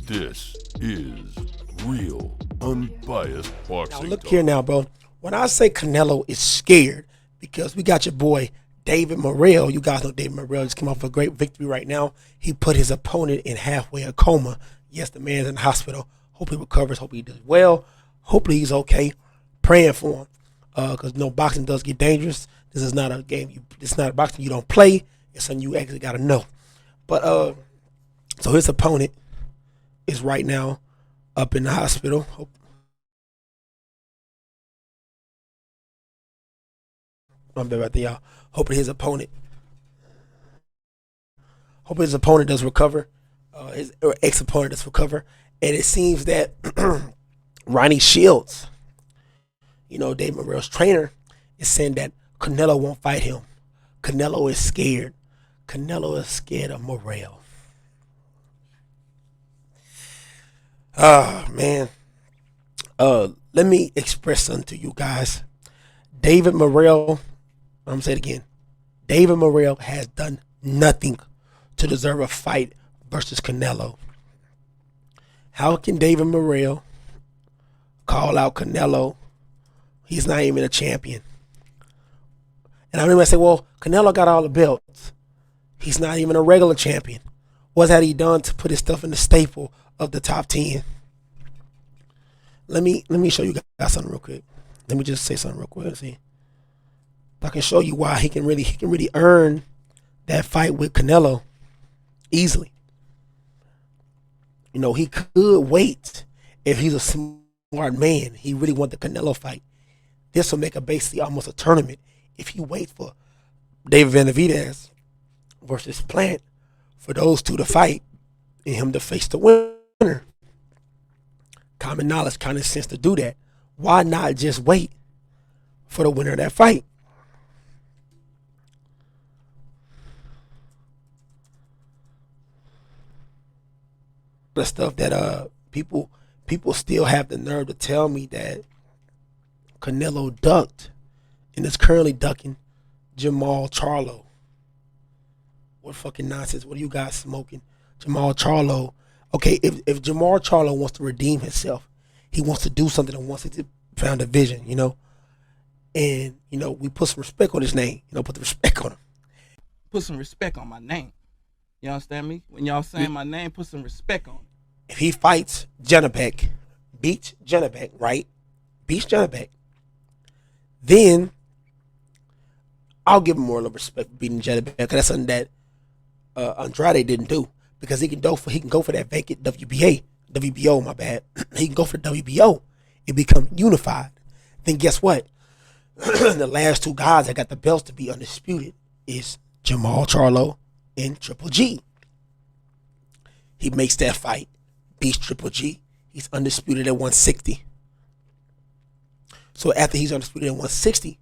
This is real, unbiased boxing. Now look here now, bro. When I say Canelo is scared, because we got your boy David Morrel. You guys know David Morrel just came off a great victory right now. He put his opponent in halfway a coma. Yes, the man's in the hospital. Hope he recovers. Hope he does well. Hopefully he's okay. Praying for him, because boxing does get dangerous. This is not a game. It's not a boxing you don't play. It's something you actually gotta know. But so his opponent is right now up in the hospital. I'm bad about that, y'all. Hoping his opponent does recover. His ex-opponent does recover. And it seems that Ronnie Shields, Dave Morrell's trainer, is saying that Canelo won't fight him. Canelo is scared. Canelo is scared of Morrel. Man. Let me express something to you guys. David Morrell, I'm going to say it again. David Morrell has done nothing to deserve a fight versus Canelo. How can David Morrell call out Canelo? He's not even a champion. And I remember I say, well, Canelo got all the belts. He's not even a regular champion. What had he done to put his stuff in the staple of the top 10? Let me show you guys something real quick. Let me just say something real quick. See, I can show you why he can really earn that fight with Canelo easily. He could wait if he's a smart man. He really want the Canelo fight. This will make basically almost a tournament if he waits for David Benavidez versus Plant for those two to fight and him to face the winner. Common knowledge, common sense to do that. Why not just wait for the winner of that fight? The stuff that people still have the nerve to tell me that Canelo ducked and is currently ducking Jermall Charlo. What fucking nonsense? What are you guys smoking? Jermall Charlo. Okay, if Jermall Charlo wants to redeem himself, he wants to do something and wants to found a vision, and we put some respect on his name. Put the respect on him. Put some respect on my name. You understand me? When y'all saying my name, put some respect on it. If he fights Janabek, beats Janabek, right? Beats Janabek, then I'll give him more love respect for beating Janabek, because that's something that Andrade didn't do, because he can go for that vacant WBO, my bad. He can go for the WBO. It become unified. Then guess what? The last two guys that got the belts to be undisputed is Jermall Charlo and Triple G. He makes that fight, beats Triple G. He's undisputed at 160. So after he's undisputed at 160,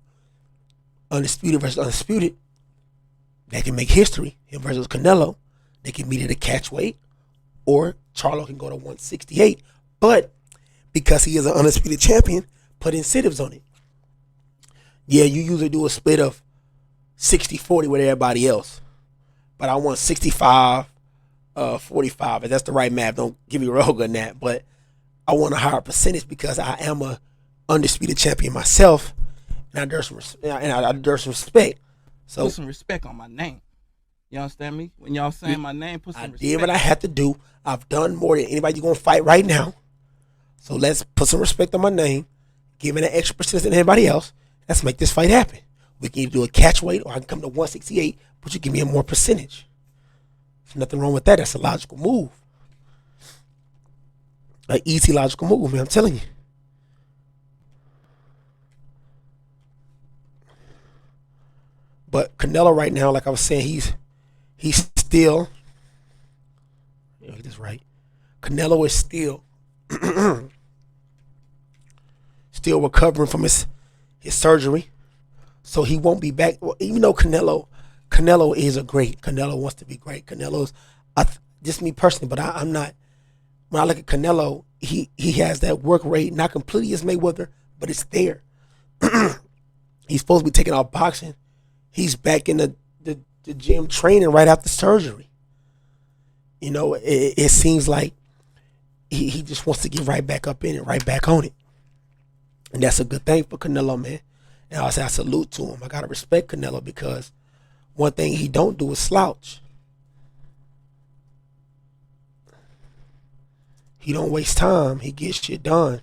undisputed versus undisputed, they can make history. Him versus Canelo, they can meet at a catch weight, or Charlo can go to 168. But because he is an undisputed champion, put incentives on it. Yeah, you usually do a split of 60-40 with everybody else. But I want 65, 45. If that's the right math, don't give me wrong on that. But I want a higher percentage because I am a undisputed champion myself, and I deserve some respect. So put some respect on my name. You understand me? When y'all saying my name, put some respect. I did what I had to do. I've done more than anybody you're going to fight right now. So let's put some respect on my name, give it an extra percentage than anybody else. Let's make this fight happen. We can either do a catch weight, or I can come to 168, but you give me a more percentage. There's nothing wrong with that. That's a logical move. An easy logical move, man. I'm telling you. But Canelo right now, like I was saying, he's still, get this right. Canelo is still recovering from his surgery, so he won't be back. Well, even though Canelo is a great. Canelo wants to be great. Canelo's, just me personally, but I'm not. When I look at Canelo, he has that work rate, not completely as Mayweather, but it's there. He's supposed to be taking out boxing. He's back in the the gym training right after surgery. You know, it seems like he just wants to get right back up in it, right back on it. And that's a good thing for Canelo, man. And I say I salute to him. I gotta respect Canelo because one thing he don't do is slouch. He don't waste time. He gets shit done.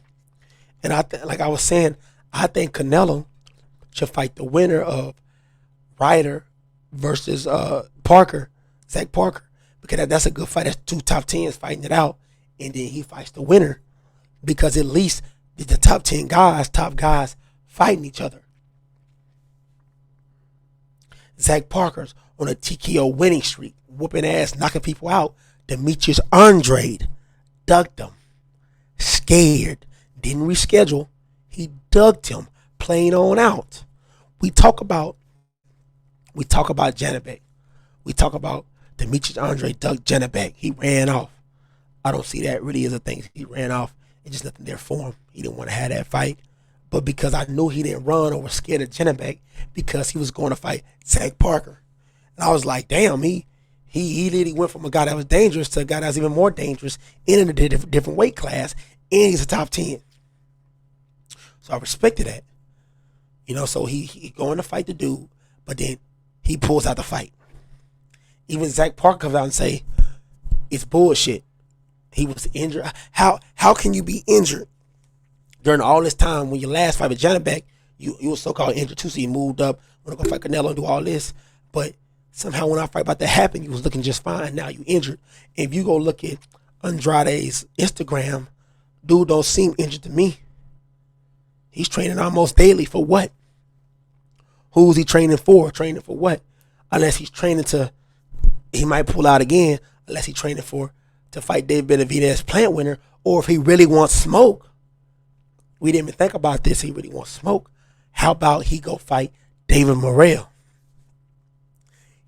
And like I was saying, I think Canelo should fight the winner of Ryder versus Parker, Zach Parker, because that's a good fight. That's 2 top 10s fighting it out, and then he fights the winner because at least the top 10 guys, top guys, fighting each other. Zach Parker's on a TKO winning streak, whooping ass, knocking people out. Demetrius Andrade ducked him, scared, didn't reschedule. He ducked him, plain on out. We talk about Janibek. We talk about Demetrius Andrade ducked Janibek. He ran off. I don't see that really as a thing. He ran off. It's just nothing there for him. He didn't want to have that fight. But because I knew he didn't run or was scared of Janibek because he was going to fight Zach Parker. And I was like, damn, he literally went from a guy that was dangerous to a guy that was even more dangerous in a different weight class, and he's a top 10. So I respected that. You know, so he going to fight the dude, but then he pulls out the fight. Even Zach Parker comes out and say, it's bullshit. He was injured. How can you be injured during all this time when your last fight with Janibek, you were so-called injured too, so you moved up, want to go fight Canelo and do all this, but somehow when our fight about to happen, you was looking just fine. Now you injured. If you go look at Andrade's Instagram, dude don't seem injured to me. He's training almost daily for what? Who's he training for? Training for what? Unless he's training he might pull out again, unless he's training to fight David Benavidez plant winner, or if he really wants smoke. We didn't even think about this. He really wants smoke. How about he go fight David Morrel?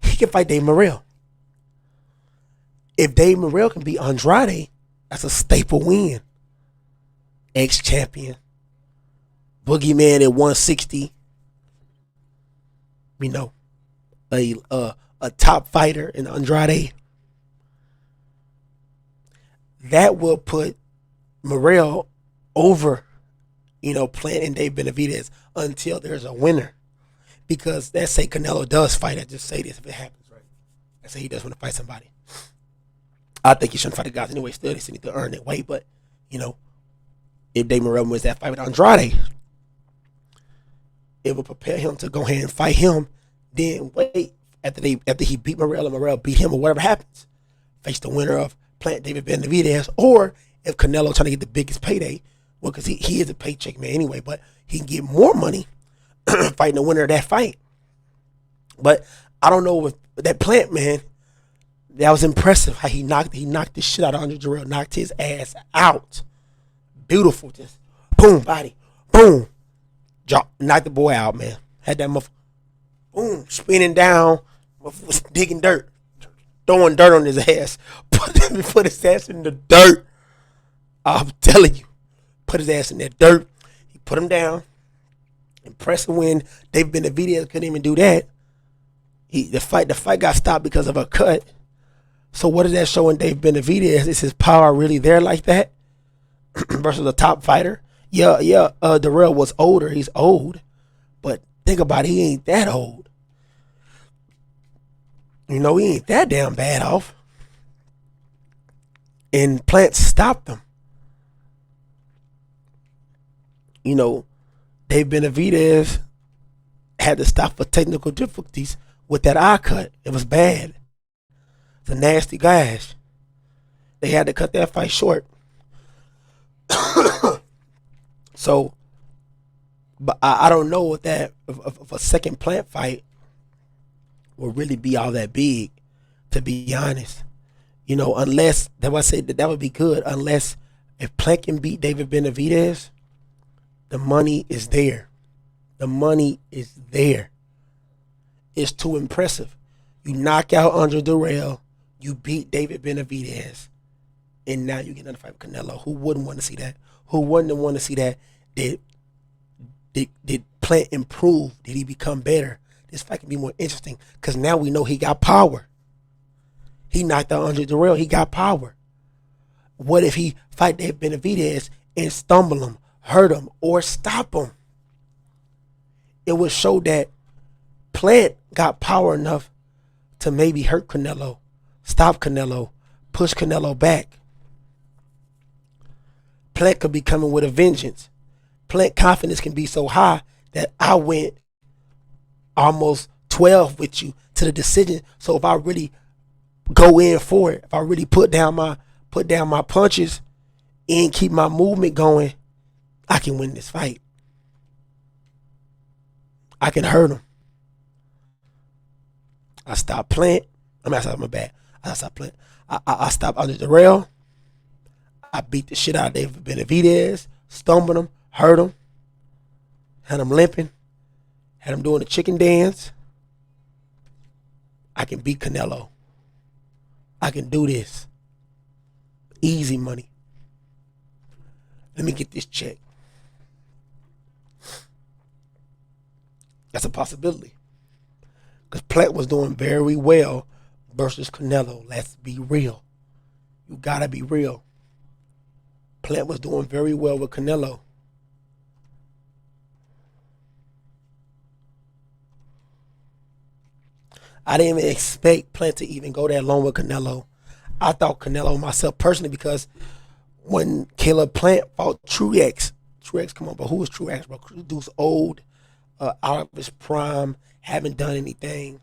He can fight Dave Morrel. If Dave Morrel can beat Andrade, that's a staple win. Ex-champion. Boogeyman at 160. You know, a top fighter in Andrade. That will put Morrel over, you know, Plant and Dave Benavidez until there's a winner. Because let's say Canelo does fight. I just say this if it happens, right? Let's say he does want to fight somebody. I think he shouldn't fight the guys anyway. Still, they still need to earn their weight. But, you know, if Dave Morrel wins that fight with Andrade, it will prepare him to go ahead and fight him. Then wait after he beat Morrel and Morrel beat him or whatever happens. Face the winner of Plant David Benavidez, or if Canelo trying to get the biggest payday, well, because he is a paycheck man anyway, but he can get more money fighting the winner of that fight. But I don't know with that Plant, man, that was impressive how he knocked the shit out of Andre Jarrell, knocked his ass out. Beautiful, just boom, body, boom, knocked the boy out, man. Had that motherfucker, boom, spinning down, was digging dirt, throwing dirt on his ass, put his ass in the dirt. I'm telling you, put his ass in that dirt. He put him down. Impressive win. David Benavidez couldn't even do that. The fight got stopped because of a cut. So what is that showing David Benavidez? Is his power really there like that? Versus a top fighter? Yeah, Darrell was older. He's old. But think about it, he ain't that old. You know, he ain't that damn bad off. And Plant stopped him. You know, Dave Benavidez had to stop for technical difficulties with that eye cut. It was bad. It's a nasty gash. They had to cut that fight short. So, but I don't know if a second Plant fight will really be all that big, to be honest. You know, unless, that would say that would be good, unless if Plant can beat David Benavidez, the money is there. The money is there. It's too impressive. You knock out Andre Durrell, you beat David Benavidez, and now you get another fight with Canelo. Who wouldn't want to see that? Who wouldn't want to see that? Did Plant improve? Did he become better? this fight can be more interesting because now we know he got power. He knocked out Andre Dirrell. He got power. What if he fight that Benavidez and stumble him, hurt him, or stop him? It would show that Plant got power enough to maybe hurt Canelo, stop Canelo, push Canelo back. Plant could be coming with a vengeance. Plant confidence can be so high that I went almost 12 with you to the decision. So if I really go in for it, if I really put down my punches and keep my movement going, I can win this fight. I can hurt him. I stopped Plant. My bad. I stopped Plant. I stopped Andre Dirrell. I beat the shit out of David Benavidez, stumbled him, hurt him, had him limping, had him doing the chicken dance. I can beat Canelo. I can do this. Easy money. Let me get this check. That's a possibility. Because Plant was doing very well versus Canelo. Let's be real. You gotta be real. Plant was doing very well with Canelo. I didn't even expect Plant to even go that long with Canelo. I thought Canelo myself personally, because when Caleb Plant fought Truex, come on, but who was Truex, bro? Dude's old, out of his prime, haven't done anything,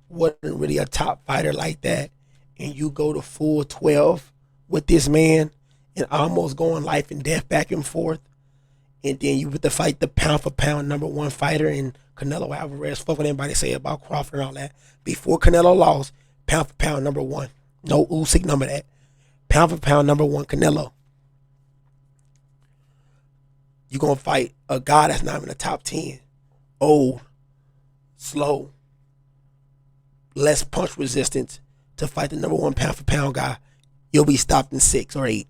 wasn't really a top fighter like that, and you go to full 12 with this man and almost going life and death back and forth, and then you with the fight the pound for pound #1 fighter in Canelo Alvarez. Fuck what anybody say about Crawford and all that. Before Canelo lost, pound for pound #1. No Usyk number that. Pound for pound #1 Canelo. You're going to fight a guy that's not in the top 10. Old, slow, less punch resistance to fight the #1 pound for pound guy. You'll be stopped in 6 or 8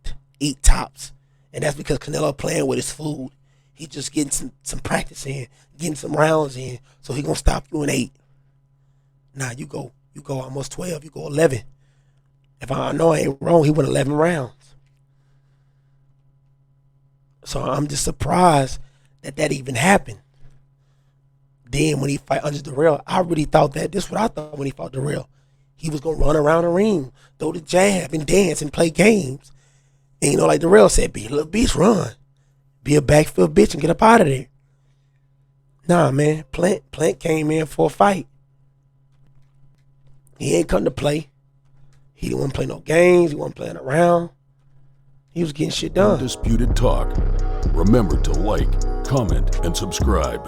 tops. And that's because Canelo playing with his food. He's just getting some practice in, getting some rounds in. So he going to stop you in 8. Nah, you go almost 12, you go 11. If I know I ain't wrong, he went 11 rounds. So I'm just surprised that even happened. Then when he fight Andre Dirrell, I really thought that, this is what I thought when he fought Dirrell. He was going to run around the ring, throw the jab and dance and play games. And like Dirrell said, be a little bitch, run. Be a backfield bitch and get up out of there. Nah, man, Plant came in for a fight. He ain't come to play. He didn't want to play no games. He wasn't playing around. He was getting shit done. Undisputed Talk. Remember to like, comment, and subscribe.